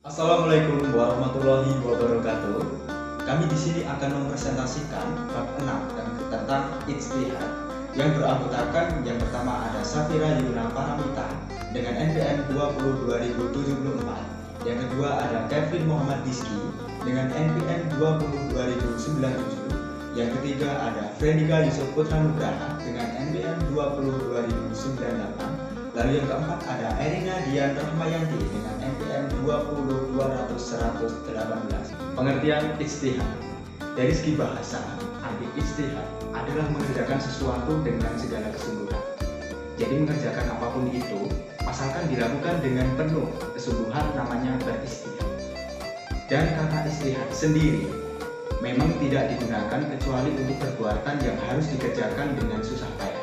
Assalamualaikum warahmatullahi wabarakatuh. Kami di sini akan mempresentasikan bab 6 tentang ijtihad yang beranggotakan yang pertama ada Safira Yuna Paramita dengan NPM 202074. Yang kedua ada Kevin Muhammad Diski dengan NPM 2002097. Yang ketiga ada Frendika Yusuf Putra Nugraha dengan NPM 2002098. Lalu yang keempat ada Erina Dian Rahmayanti dengan NPM 2020018. Pengertian ijtihad. Dari segi bahasa, arti ijtihad adalah mengerjakan sesuatu dengan segala kesungguhan. Jadi mengerjakan apapun itu, asalkan dilakukan dengan penuh kesungguhan namanya berijtihad. Dan kata ijtihad sendiri memang tidak digunakan kecuali untuk perbuatan yang harus dikerjakan dengan susah payah.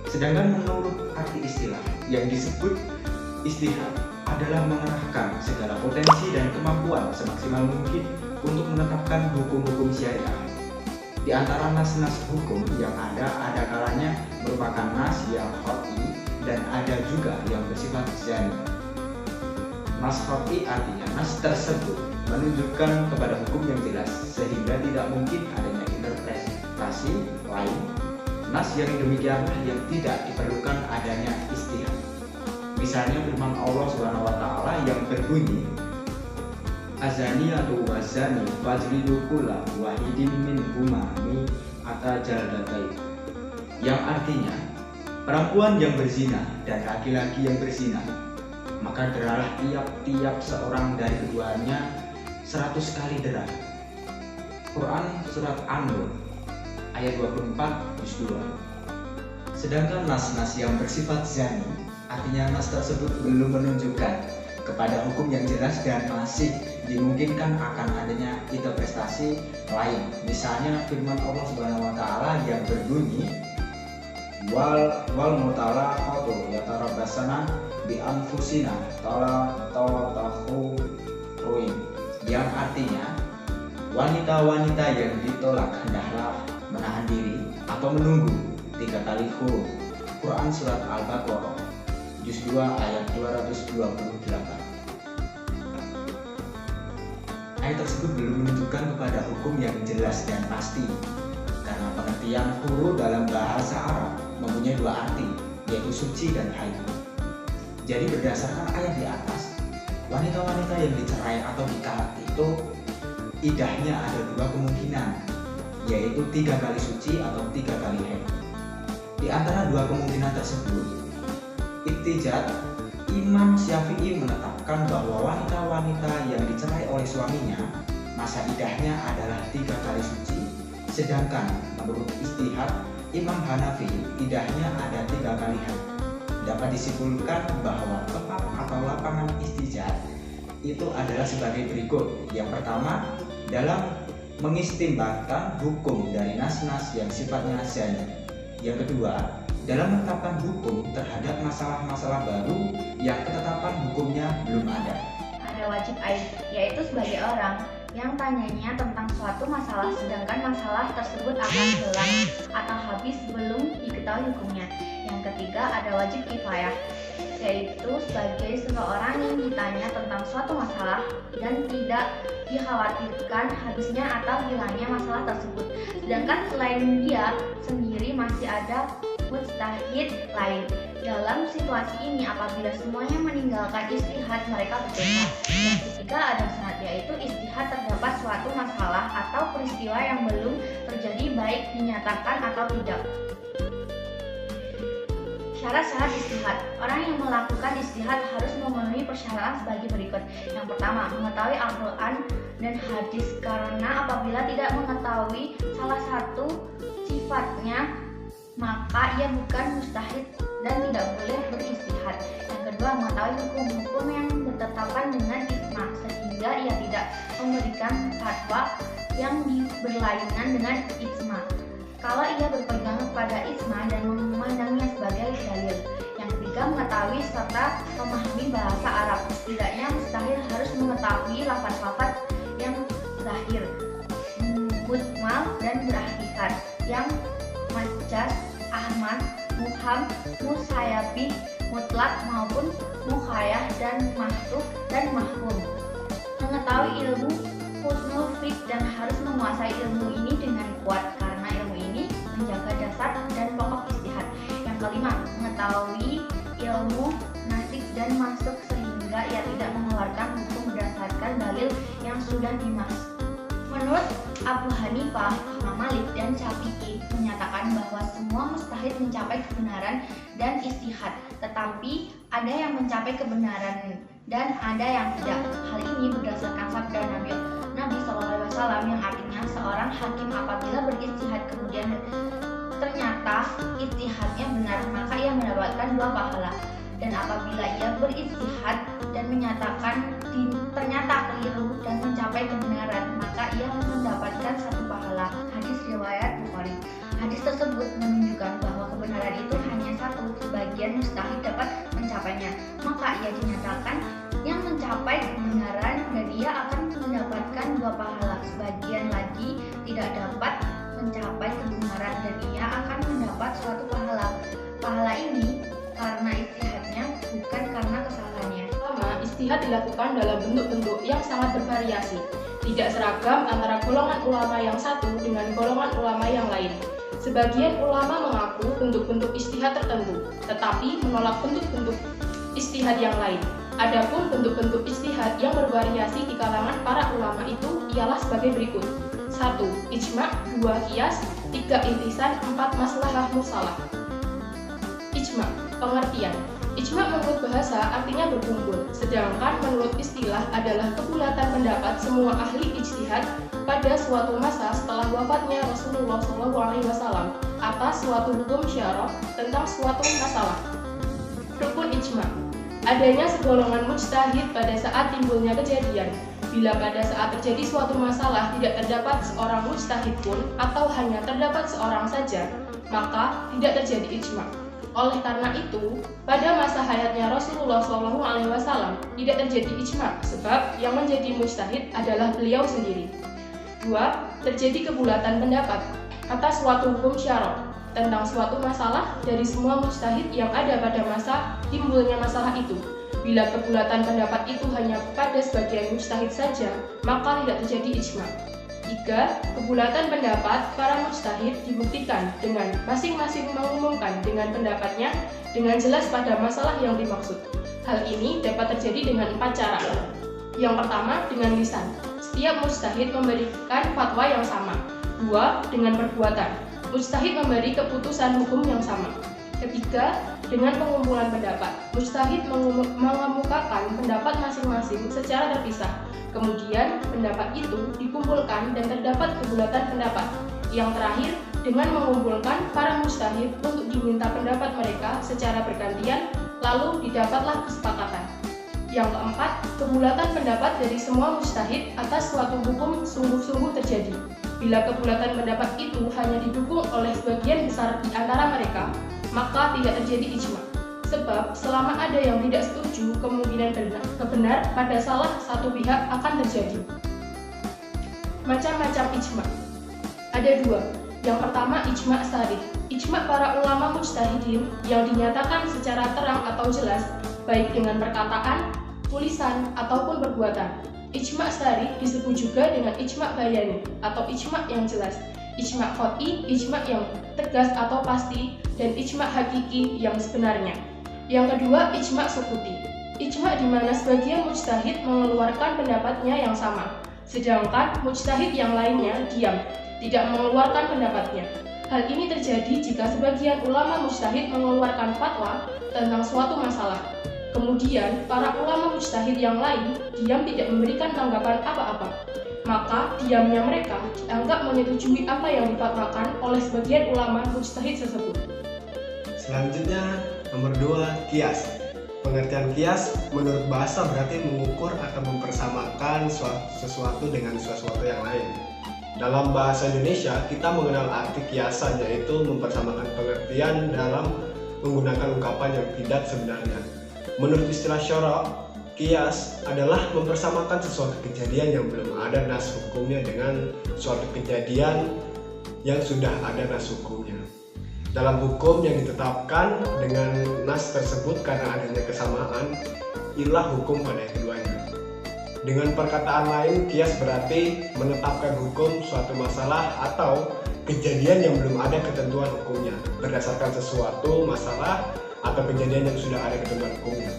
Sedangkan menurut arti istilah yang disebut ijtihad adalah mengerahkan segala potensi dan kemampuan semaksimal mungkin untuk menetapkan hukum-hukum syariah. Di antara nas-nas hukum yang ada kalanya merupakan nas yang qat'i dan ada juga yang bersifat jani. Nas qat'i artinya nas tersebut menunjukkan kepada hukum yang jelas sehingga tidak mungkin adanya interpretasi lain. Nas yang demikianlah yang tidak diperlukan adanya ijtihad. Misalnya firman Allah SWT yang berbunyi azaniyatu wazani fajlidu kulla wahidin minhuma mi'ata jaldatain, yang artinya perempuan yang berzina dan laki-laki yang berzina, maka deralah tiap-tiap seorang dari keduanya 100 kali derah. Quran surat An-Nur ayat 24 juz 2. Sedangkan nas-nas yang bersifat zani, artinya nas tersebut belum menunjukkan kepada hukum yang jelas dan masih dimungkinkan akan adanya interpretasi lain. Misalnya firman Allah SWT yang berbunyi wal mutalaqatu yatarabbasana bi anfusina ruin, yang artinya wanita-wanita yang ditolak hendaklah menahan diri atau menunggu 3 kali huruf. Quran surat Al-Baqarah juz 2 ayat 228. Ayat tersebut belum menunjukkan kepada hukum yang jelas dan pasti, karena pengertian huru dalam bahasa Arab mempunyai 2 arti, yaitu suci dan haid. Jadi berdasarkan ayat di atas, wanita-wanita yang dicerai atau ditalak itu idahnya ada 2 kemungkinan, yaitu 3 kali suci atau 3 kali haid. Di antara 2 kemungkinan tersebut, ihtijat, Imam Syafi'i menetapkan bahwa wanita-wanita yang dicerai oleh suaminya masa idahnya adalah 3 kali suci, sedangkan menurut ijtihad Imam Hanafi idahnya ada 3 kali haid. Dapat disimpulkan bahwa tempat atau lapangan ihtijat itu adalah sebagai berikut. Yang pertama, dalam mengistimbatkan hukum dari nas-nas yang sifatnya zani. Yang kedua, dalam menetapkan hukum terhadap masalah-masalah baru yang ketetapan hukumnya belum ada. Ada wajib aid, yaitu sebagai orang yang tanyanya tentang suatu masalah sedangkan masalah tersebut akan hilang atau habis belum diketahui hukumnya. Yang ketiga ada wajib kifayah, yaitu sebagai seseorang yang ditanya tentang suatu masalah dan tidak dikhawatirkan habisnya atau hilangnya masalah tersebut. Sedangkan selain dia sendiri masih ada mujtahid lain. Dalam situasi ini apabila semuanya meninggalkan ijtihad mereka berdosa. Yang ketiga ada syarat, yaitu ijtihad terdapat suatu masalah atau peristiwa yang belum terjadi baik dinyatakan atau tidak. Syarat-syarat ijtihad. Orang yang melakukan ijtihad harus memenuhi persyaratan sebagai berikut. Yang pertama, mengetahui Al-Quran dan hadis, karena apabila tidak mengetahui salah satu sifatnya maka ia bukan mujtahid dan tidak boleh berijtihad. Yang kedua, mengetahui hukum-hukum yang bertetapan dengan ijma, sehingga ia tidak memberikan fatwa yang berlainan dengan ijma kalau ia berpegang kepada ijma dan memandangnya sebagai dalil. Yang ketiga, mengetahui serta memahami bahasa Arab. Setidaknya mustahil harus mengetahui lafaz-lafaz yang zahir, mujmal dan berhakikat, yang majaz, ahmad, muham, musayabih, mutlak maupun mukhayah dan mahdhuf dan mahfum. mengetahui ilmu husnul fiqh dan harus menguasai ilmu ini dengan kuat karena ilmu ini menjaga dasar dan pokok ijtihad. Yang kelima, mengetahui ilmu nasik dan masuk sehingga ia tidak mengeluarkan hukum berdasarkan dalil yang sudah dimaksud. Menurut Abu Hanifah, Imam Malik, dan Syafi'i menyatakan bahwa semua mustahid mencapai kebenaran dan ijtihad, tetapi ada yang mencapai kebenaran dan ada yang tidak. Hal ini berdasarkan sabda Nabi SAW yang artinya seorang hakim apabila berijtihad kemudian ternyata ijtihadnya benar maka ia mendapatkan 2 pahala, dan apabila ia berijtihad dan menyatakan ternyata keliru dan mencapai kebenaran maka ia mendapatkan 1 pahala. Hadis riwayat Bukhari. Hadis tersebut menunjukkan bahwa kebenaran itu hanya satu, sebagian mustahid dapat mencapainya, maka ia dinyatakan yang mencapai kebenaran dan ia akan mendapatkan 2 pahala, sebagian lagi tidak dapat mencapai kebenaran dan ia akan mendapat suatu pahala. Pahala ini karena ijtihadnya, bukan karena kesalahannya. Pertama, ijtihad dilakukan dalam bentuk-bentuk yang sangat bervariasi, tidak seragam antara golongan ulama yang satu dengan golongan ulama yang lain. Sebagian ulama mengaku bentuk-bentuk ijtihad tertentu, tetapi menolak bentuk-bentuk ijtihad yang lain. Adapun bentuk-bentuk ijtihad yang bervariasi di kalangan para ulama itu ialah sebagai berikut: 1. Ijma', 2. Qiyas, 3. Ihtisan, 4. Maslahah mursalah. Ijma', pengertian. Ijma' menurut bahasa artinya berkumpul, sedangkan menurut istilah adalah kebulatan pendapat semua ahli ijtihad pada suatu masa setelah wafatnya Rasulullah SAW atas suatu hukum syarah tentang suatu masalah. Rukun ijma', adanya segolongan mujtahid pada saat timbulnya kejadian. Bila pada saat terjadi suatu masalah tidak terdapat seorang mujtahid pun atau hanya terdapat seorang saja, maka tidak terjadi ijma'. Oleh karena itu, pada masa hayatnya Rasulullah SAW tidak terjadi ijma' sebab yang menjadi mujtahid adalah beliau sendiri. 2. Terjadi kebulatan pendapat atas suatu hukum syarah tentang suatu masalah dari semua mujtahid yang ada pada masa timbulnya masalah itu. Bila kebulatan pendapat itu hanya pada sebagian mujtahid saja, maka tidak terjadi ijma'. 3. Kebulatan pendapat para mujtahid dibuktikan dengan masing-masing mengumumkan dengan pendapatnya dengan jelas pada masalah yang dimaksud. Hal ini dapat terjadi dengan 4 cara. Yang pertama, dengan lisan. Setiap mujtahid memberikan fatwa yang sama. 2. Dengan perbuatan. Mujtahid memberi keputusan hukum yang sama. Ketiga, dengan pengumpulan pendapat. Mujtahid mengemukakan pendapat masing-masing secara terpisah. Kemudian, pendapat itu dikumpulkan dan terdapat kebulatan pendapat. Yang terakhir, dengan mengumpulkan para mujtahid untuk diminta pendapat mereka secara bergantian, lalu didapatlah kesepakatan. Yang keempat, kebulatan pendapat dari semua mujtahid atas suatu hukum sungguh-sungguh terjadi. Bila kebulatan pendapat itu hanya didukung oleh sebagian besar di antara mereka, maka tidak terjadi ijma'. Sebab selama ada yang tidak setuju, kemungkinan benar pada salah satu pihak akan terjadi. Macam-macam ijma'. Ada 2. Yang pertama, ijma' sarih. Ijma' para ulama mujtahidin yang dinyatakan secara terang atau jelas, baik dengan perkataan, tulisan, ataupun perbuatan. Ijma' sarih disebut juga dengan ijma' bayani atau ijma' yang jelas. Ijma' qat'i, ijma' yang tegas atau pasti, dan ijma' hakiki yang sebenarnya. Yang kedua, ijma' sukuti. Ijma' di mana sebagian mujtahid mengeluarkan pendapatnya yang sama, sedangkan mujtahid yang lainnya diam, tidak mengeluarkan pendapatnya. Hal ini terjadi jika sebagian ulama mujtahid mengeluarkan fatwa tentang suatu masalah. Kemudian, para ulama mujtahid yang lain diam tidak memberikan tanggapan apa-apa. Maka, diamnya mereka dianggap menyetujui apa yang difatwakan oleh sebagian ulama mujtahid tersebut. Selanjutnya, nomor 2, qiyas. Pengertian qiyas menurut bahasa berarti mengukur atau mempersamakan sesuatu dengan sesuatu yang lain. Dalam bahasa Indonesia, kita mengenal arti kiasan, yaitu mempersamakan pengertian dalam menggunakan ungkapan yang tidak sebenarnya. Menurut istilah syara', qiyas adalah mempersamakan sesuatu kejadian yang belum ada nas hukumnya dengan suatu kejadian yang sudah ada nas hukumnya. Dalam hukum yang ditetapkan dengan nas tersebut karena adanya kesamaan, ilah hukum pada keduanya. Dengan perkataan lain, kias berarti menetapkan hukum suatu masalah atau kejadian yang belum ada ketentuan hukumnya berdasarkan sesuatu masalah atau kejadian yang sudah ada ketentuan hukumnya.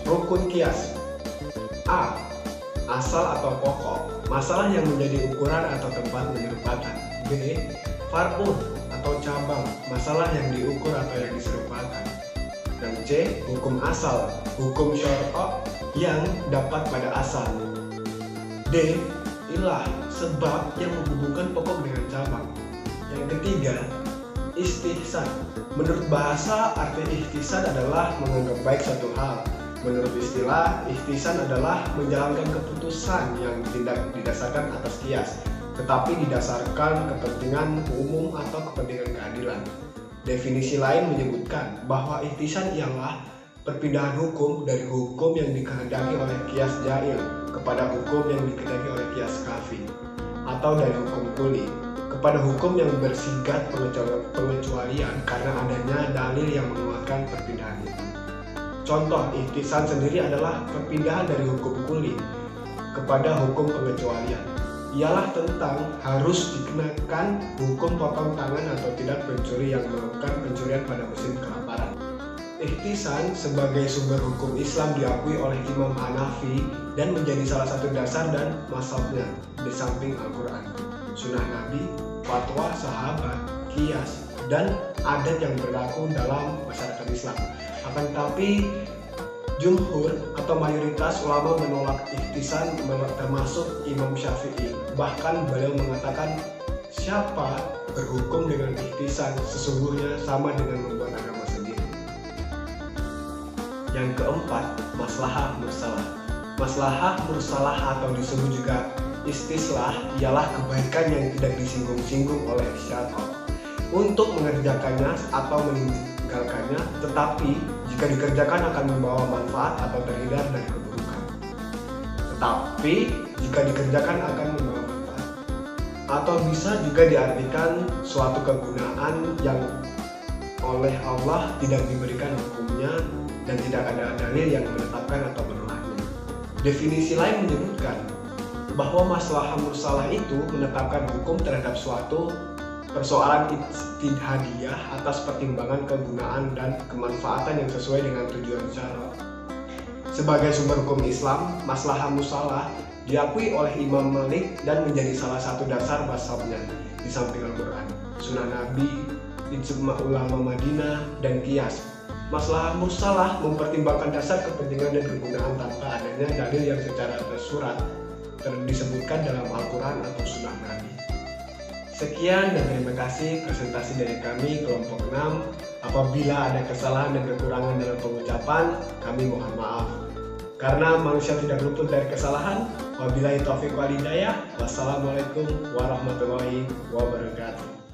Rukun kias. A. Asal atau pokok, masalah yang menjadi ukuran atau tempat menyerupakan. B. Far'un atau cabang, masalah yang diukur atau yang diserupakan. Dan C. Hukum asal, hukum syar'a yang dapat pada asal. D. Ilah, sebab yang menghubungkan pokok dengan cabang. Yang ketiga, istihsan. Menurut bahasa, arti istihsan adalah menganggap baik satu hal. Menurut istilah, ihtisan adalah menjalankan keputusan yang tidak didasarkan atas kias, tetapi didasarkan kepentingan umum atau kepentingan keadilan. Definisi lain menyebutkan bahwa ihtisan ialah perpindahan hukum dari hukum yang dikehendaki oleh kias jail kepada hukum yang dikehendaki oleh kias kafi, atau dari hukum kuli kepada hukum yang bersifat pengecualian karena adanya dalil yang menguatkan perpindahan itu. Contoh ihtisan sendiri adalah perpindahan dari hukum kuli kepada hukum pengecualian. Ialah tentang harus dikenakan hukum potong tangan atau tidak pencuri yang melakukan pencurian pada musim kelaparan. Ihtisan sebagai sumber hukum Islam diakui oleh Imam Hanafi dan menjadi salah satu dasar dan mazhabnya di samping Al-Quran, Sunnah Nabi, fatwa sahabat, kias, dan adat yang berlaku dalam masyarakat Islam. Akan tetapi jumhur atau mayoritas ulama menolak ihtisan, termasuk Imam Syafi'i. Bahkan beliau mengatakan siapa berhukum dengan ihtisan sesungguhnya sama dengan membuat agama sendiri. Yang keempat, maslahah mursalah. Maslahah mursalah atau disebut juga istislah ialah kebaikan yang tidak disinggung-singgung oleh syariat untuk mengerjakannya atau meninggalkannya, tetapi jika dikerjakan akan membawa manfaat atau terhindar dari keburukan. Tetapi jika dikerjakan akan membawa manfaat, atau bisa juga diartikan suatu kegunaan yang oleh Allah tidak diberikan hukumnya dan tidak ada dalil yang menetapkan atau menolaknya. Definisi lain menyebutkan bahwa maslahah mursalah itu menetapkan hukum terhadap suatu persoalan ijtihadiyah atas pertimbangan kegunaan dan kemanfaatan yang sesuai dengan tujuan syara. Sebagai sumber hukum Islam, maslahah mursalah diakui oleh Imam Malik dan menjadi salah satu dasar mazhabnya di samping Al-Quran, Sunnah Nabi, ijma' ulama Madinah, dan kias. Maslahah mursalah mempertimbangkan dasar kepentingan dan kegunaan tanpa adanya dalil yang secara tersurat disebutkan dalam Al-Quran atau Sunnah Nabi. Sekian dan terima kasih presentasi dari kami kelompok 6. Apabila ada kesalahan dan kekurangan dalam pengucapan, kami mohon maaf. Karena manusia tidak luput dari kesalahan. Wabillahi taufiq wal hidayah. Wassalamualaikum warahmatullahi wabarakatuh.